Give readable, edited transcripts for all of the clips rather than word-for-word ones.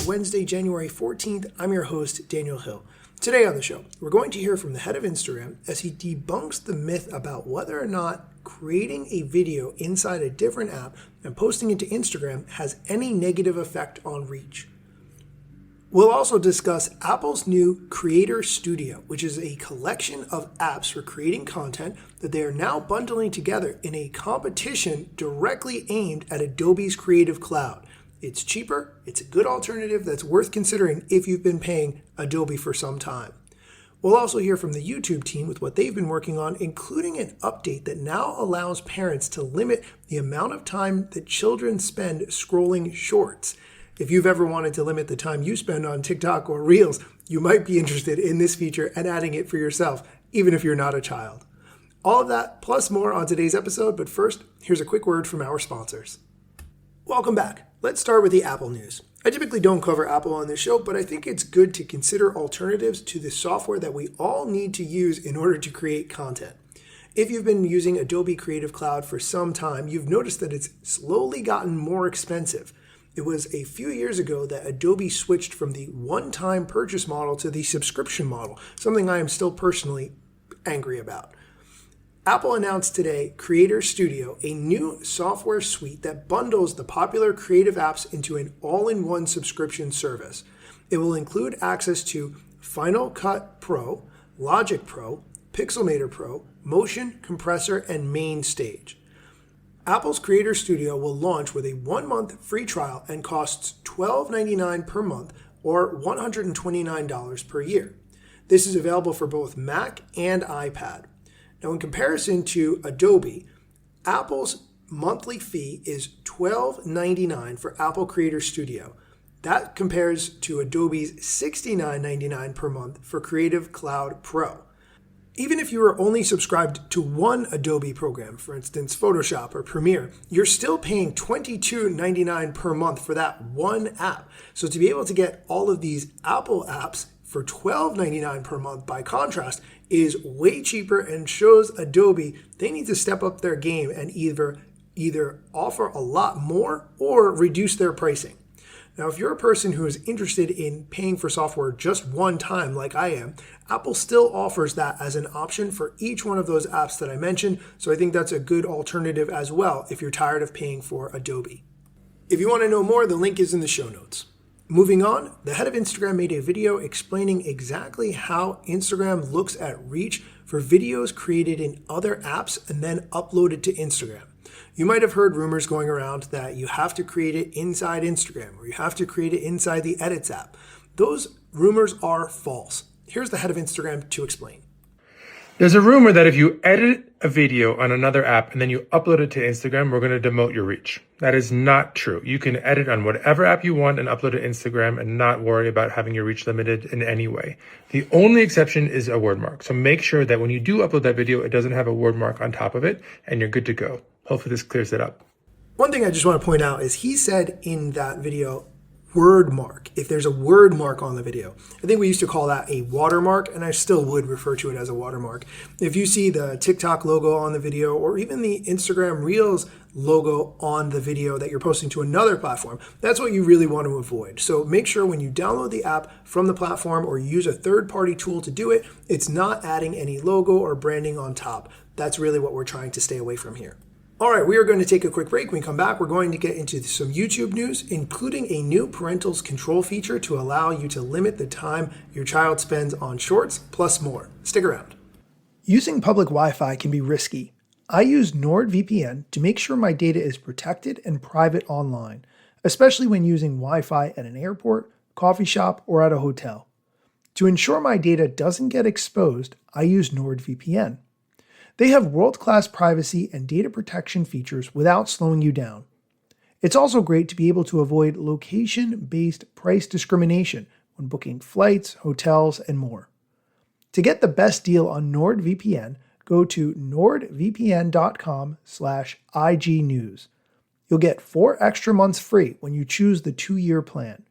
Wednesday, January 14th. I'm your host, Daniel Hill. Today on the show, we're going to hear from the head of Instagram as he debunks the myth about whether or not creating a video inside a different app and posting it to Instagram has any negative effect on reach. We'll also discuss Apple's new Creator Studio, which is a collection of apps for creating content that they are now bundling together in a competition directly aimed at Adobe's Creative Cloud. It's cheaper, it's a good alternative that's worth considering if you've been paying Adobe for some time. We'll also hear from the YouTube team with what they've been working on, including an update that now allows parents to limit the amount of time that children spend scrolling shorts. If you've ever wanted to limit the time you spend on TikTok or Reels, you might be interested in this feature and adding it for yourself, even if you're not a child. All of that plus more on today's episode, but first, here's a quick word from our sponsors. Welcome back. Let's start with the Apple news. I typically don't cover Apple on this show, but I think it's good to consider alternatives to the software that we all need to use in order to create content. If you've been using Adobe Creative Cloud for some time, you've noticed that it's slowly gotten more expensive. It was a few years ago that Adobe switched from the one-time purchase model to the subscription model, something I am still personally angry about. Apple announced today Creator Studio, a new software suite that bundles the popular creative apps into an all-in-one subscription service. It will include access to Final Cut Pro, Logic Pro, Pixelmator Pro, Motion, Compressor, and Main Stage. Apple's Creator Studio will launch with a 1-month free trial and costs $12.99 per month or $129 per year. This is available for both Mac and iPad. Now, in comparison to Adobe, Apple's monthly fee is $12.99 for Apple Creator Studio. That compares to Adobe's $69.99 per month for Creative Cloud Pro. Even if you are only subscribed to one Adobe program, for instance, Photoshop or Premiere, you're still paying $22.99 per month for that one app. So to be able to get all of these Apple apps for $12.99 per month, by contrast, is way cheaper and shows Adobe they need to step up their game and either offer a lot more or reduce their pricing. Now, if you're a person who is interested in paying for software just one time like I am, Apple still offers that as an option for each one of those apps that I mentioned, so I think that's a good alternative as well if you're tired of paying for Adobe. If you want to know more, the link is in the show notes. Moving on, the head of Instagram made a video explaining exactly how Instagram looks at reach for videos created in other apps and then uploaded to Instagram. You might have heard rumors going around that you have to create it inside Instagram or you have to create it inside the Edits app. Those rumors are false. Here's the head of Instagram to explain. There's a rumor that if you edit a video on another app and then you upload it to Instagram, we're going to demote your reach. That is not true. You can edit on whatever app you want and upload it to Instagram and not worry about having your reach limited in any way. The only exception is a word mark. So make sure that when you do upload that video, it doesn't have a word mark on top of it and you're good to go. Hopefully this clears it up. One thing I just want to point out is he said in that video, word mark, if there's a word mark on the video. I think we used to call that a watermark, and I still would refer to it as a watermark. If you see the TikTok logo on the video or even the Instagram Reels logo on the video that you're posting to another platform, that's what you really want to avoid. So make sure when you download the app from the platform or use a third-party tool to do it, it's not adding any logo or branding on top. That's really what we're trying to stay away from here. All right, we are going to take a quick break. When we come back, we're going to get into some YouTube news, including a new parental control feature to allow you to limit the time your child spends on shorts, plus more. Stick around. Using public Wi-Fi can be risky. I use NordVPN to make sure my data is protected and private online, especially when using Wi-Fi at an airport, coffee shop, or at a hotel. To ensure my data doesn't get exposed, I use NordVPN. They have world-class privacy and data protection features without slowing you down. It's also great to be able to avoid location-based price discrimination when booking flights, hotels, and more. To get the best deal on NordVPN, go to nordvpn.com/ignews. You'll get 4 extra months free when you choose the 2-year plan.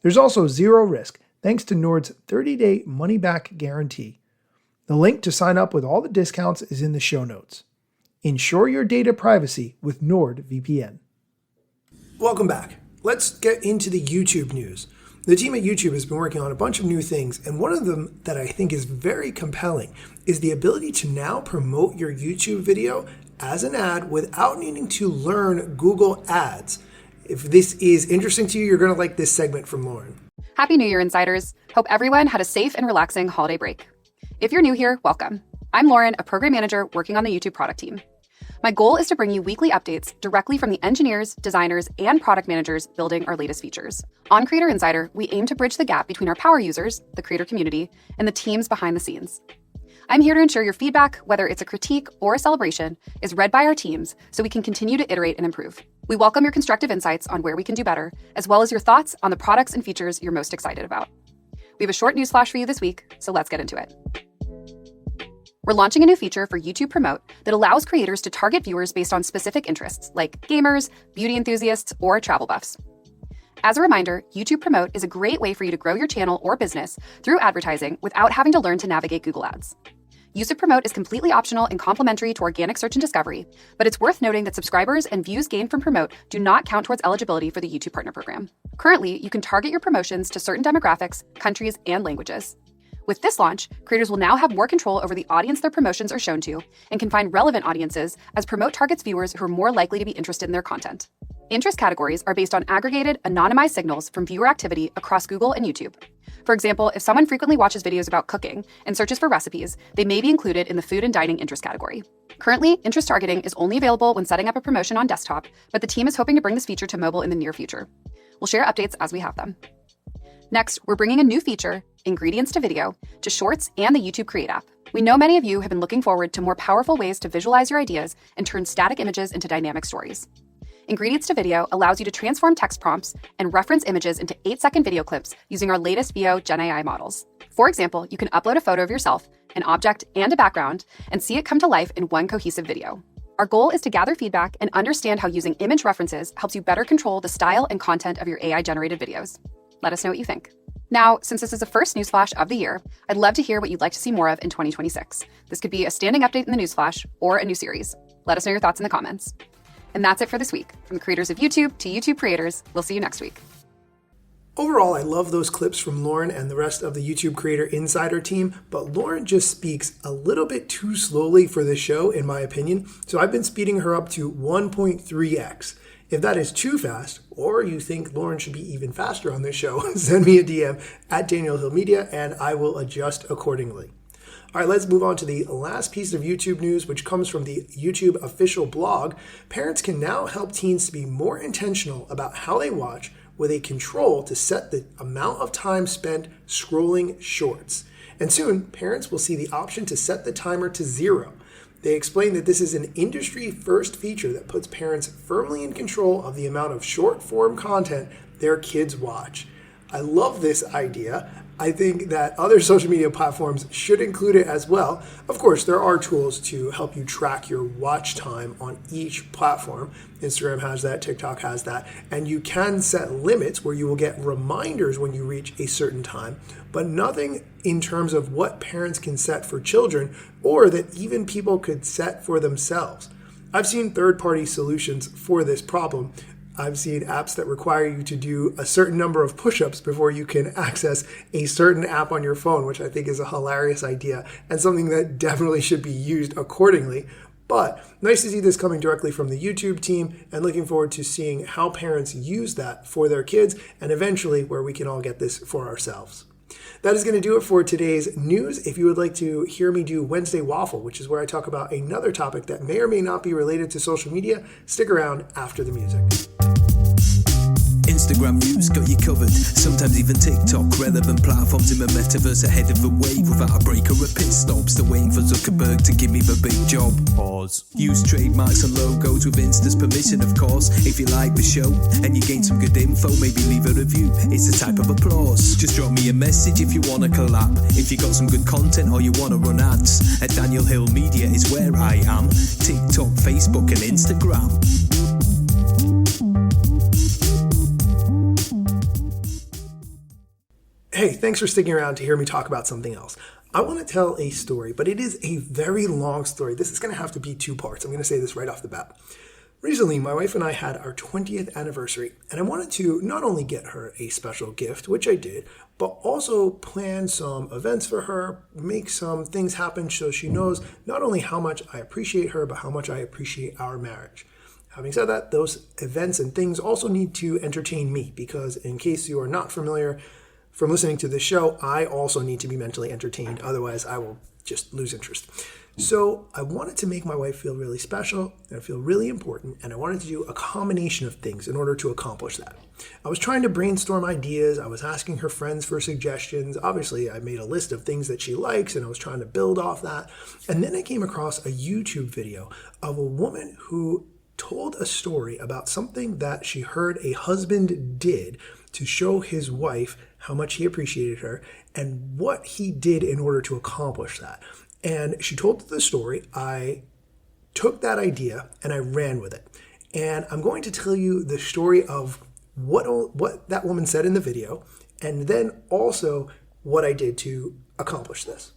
There's also zero risk thanks to Nord's 30-day money-back guarantee. The link to sign up with all the discounts is in the show notes. Ensure your data privacy with NordVPN. Welcome back. Let's get into the YouTube news. The team at YouTube has been working on a bunch of new things, and one of them that I think is very compelling is the ability to now promote your YouTube video as an ad without needing to learn Google Ads. If this is interesting to you, you're going to like this segment from Lauren. Happy New Year, Insiders. Hope everyone had a safe and relaxing holiday break. If you're new here, welcome. I'm Lauren, a program manager working on the YouTube product team. My goal is to bring you weekly updates directly from the engineers, designers, and product managers building our latest features. On Creator Insider, we aim to bridge the gap between our power users, the creator community, and the teams behind the scenes. I'm here to ensure your feedback, whether it's a critique or a celebration, is read by our teams so we can continue to iterate and improve. We welcome your constructive insights on where we can do better, as well as your thoughts on the products and features you're most excited about. We have a short news flash for you this week, so let's get into it. We're launching a new feature for YouTube Promote that allows creators to target viewers based on specific interests, like gamers, beauty enthusiasts, or travel buffs. As a reminder, YouTube Promote is a great way for you to grow your channel or business through advertising without having to learn to navigate Google Ads. Use of Promote is completely optional and complementary to organic search and discovery, but it's worth noting that subscribers and views gained from Promote do not count towards eligibility for the YouTube Partner Program. Currently, you can target your promotions to certain demographics, countries, and languages. With this launch, creators will now have more control over the audience their promotions are shown to and can find relevant audiences as Promote targets viewers who are more likely to be interested in their content. Interest categories are based on aggregated, anonymized signals from viewer activity across Google and YouTube. For example, if someone frequently watches videos about cooking and searches for recipes, they may be included in the food and dining interest category. Currently, interest targeting is only available when setting up a promotion on desktop, but the team is hoping to bring this feature to mobile in the near future. We'll share updates as we have them. Next, we're bringing a new feature, Ingredients to Video, to Shorts and the YouTube Create app. We know many of you have been looking forward to more powerful ways to visualize your ideas and turn static images into dynamic stories. Ingredients to Video allows you to transform text prompts and reference images into 8-second video clips using our latest VO Gen AI models. For example, you can upload a photo of yourself, an object, and a background, and see it come to life in one cohesive video. Our goal is to gather feedback and understand how using image references helps you better control the style and content of your AI-generated videos. Let us know what you think. Now, since this is the first newsflash of the year, I'd love to hear what you'd like to see more of in 2026. This could be a standing update in the newsflash or a new series. Let us know your thoughts in the comments. And that's it for this week. From the creators of YouTube to YouTube creators, we'll see you next week. Overall, I love those clips from Lauren and the rest of the YouTube Creator Insider team, but Lauren just speaks a little bit too slowly for this show, in my opinion, so I've been speeding her up to 1.3x. If that is too fast, or you think Lauren should be even faster on this show, send me a DM at Daniel Hill Media and I will adjust accordingly. All right, let's move on to the last piece of YouTube news, which comes from the YouTube official blog. Parents can now help teens to be more intentional about how they watch with a control to set the amount of time spent scrolling shorts. And soon, parents will see the option to set the timer to 0. They explain that this is an industry-first feature that puts parents firmly in control of the amount of short-form content their kids watch. I love this idea. I think that other social media platforms should include it as well. Of course, there are tools to help you track your watch time on each platform. Instagram has that, TikTok has that, and you can set limits where you will get reminders when you reach a certain time, but nothing in terms of what parents can set for children or that even people could set for themselves. I've seen third-party solutions for this problem. I've seen apps that require you to do a certain number of push-ups before you can access a certain app on your phone, which I think is a hilarious idea and something that definitely should be used accordingly. But nice to see this coming directly from the YouTube team and looking forward to seeing how parents use that for their kids and eventually where we can all get this for ourselves. That is going to do it for today's news. If you would like to hear me do Wednesday Waffle, which is where I talk about another topic that may or may not be related to social media, stick around after the music. Instagram views got you covered, sometimes even TikTok. Relevant platforms in the metaverse ahead of the wave without a break or a pit stop. Still waiting for Zuckerberg to give me the big job. Pause. Use trademarks and logos with Insta's permission, of course. If you like the show and you gain some good info, maybe leave a review. It's a type of applause. Just drop me a message if you want to collab. If you got some good content or you want to run ads, at Daniel Hill Media is where I am. TikTok, Facebook and Instagram. Hey, thanks for sticking around to hear me talk about something else. I want to tell a story, but it is a very long story. This is going to have to be 2 parts. I'm going to say this right off the bat. Recently, my wife and I had our 20th anniversary, and I wanted to not only get her a special gift, which I did, but also plan some events for her, make some things happen so she knows not only how much I appreciate her, but how much I appreciate our marriage. Having said that, those events and things also need to entertain me, because in case you are not familiar from listening to this show, I also need to be mentally entertained. Otherwise, I will just lose interest. So I wanted to make my wife feel really special and feel really important, and I wanted to do a combination of things in order to accomplish that. I was trying to brainstorm ideas. I was asking her friends for suggestions. Obviously, I made a list of things that she likes, and I was trying to build off that. And then I came across a YouTube video of a woman who told a story about something that she heard a husband did to show his wife how much he appreciated her and what he did in order to accomplish that. And she told the story. I took that idea and I ran with it. And I'm going to tell you the story of what that woman said in the video, and then also what I did to accomplish this.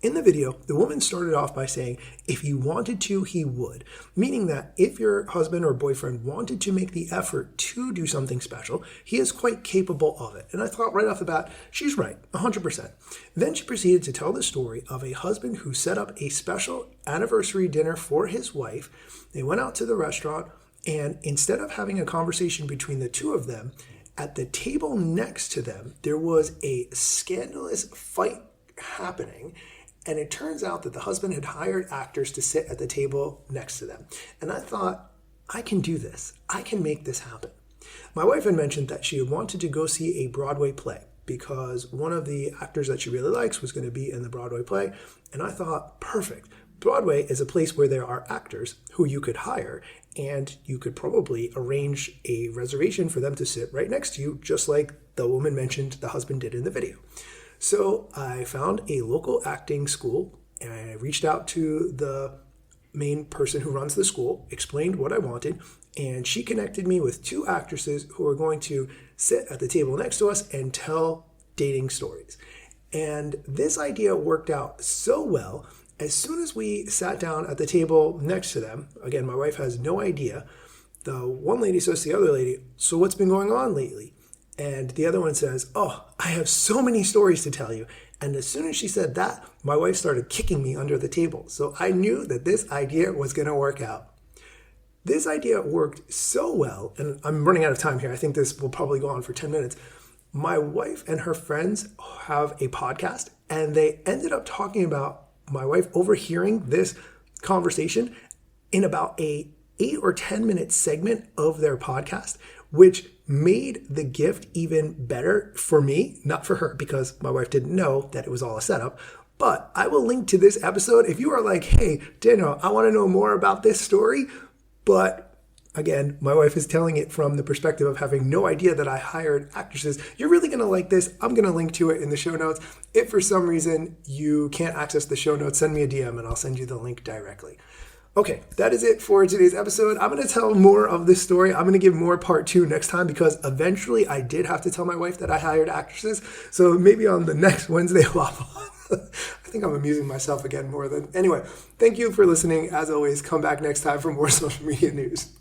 In the video, the woman started off by saying, if he wanted to, he would. Meaning that if your husband or boyfriend wanted to make the effort to do something special, he is quite capable of it. And I thought right off the bat, she's right, 100%. Then she proceeded to tell the story of a husband who set up a special anniversary dinner for his wife. They went out to the restaurant, and instead of having a conversation between the two of them, at the table next to them, there was a scandalous fight happening. And it turns out that the husband had hired actors to sit at the table next to them. And I thought, I can do this. I can make this happen. My wife had mentioned that she had wanted to go see a Broadway play because one of the actors that she really likes was going to be in the Broadway play. And I thought, perfect. Broadway is a place where there are actors who you could hire, and you could probably arrange a reservation for them to sit right next to you, just like the woman mentioned the husband did in the video. So I found a local acting school, and I reached out to the main person who runs the school, explained what I wanted, and she connected me with two actresses who are going to sit at the table next to us and tell dating stories. And this idea worked out so well. As soon as we sat down at the table next to them, again, my wife has no idea, the one lady says to the other lady, so what's been going on lately? And the other one says, oh, I have so many stories to tell you. And as soon as she said that, my wife started kicking me under the table. So I knew that this idea was going to work out. This idea worked so well, and I'm running out of time here. I think this will probably go on for 10 minutes. My wife and her friends have a podcast, and they ended up talking about my wife overhearing this conversation in about a 8 or 10 minute segment of their podcast, which made the gift even better for me, not for her, because my wife didn't know that it was all a setup. But I will link to this episode. If you are like, hey, Daniel, I want to know more about this story, but again, my wife is telling it from the perspective of having no idea that I hired actresses. You're really going to like this. I'm going to link to it in the show notes. If for some reason you can't access the show notes, send me a DM and I'll send you the link directly. Okay, that is it for today's episode. I'm going to tell more of this story. I'm going to give more part 2 next time, because eventually I did have to tell my wife that I hired actresses. So maybe on the next Wednesday Waffle. I think I'm amusing myself again more than... Anyway, thank you for listening. As always, come back next time for more social media news.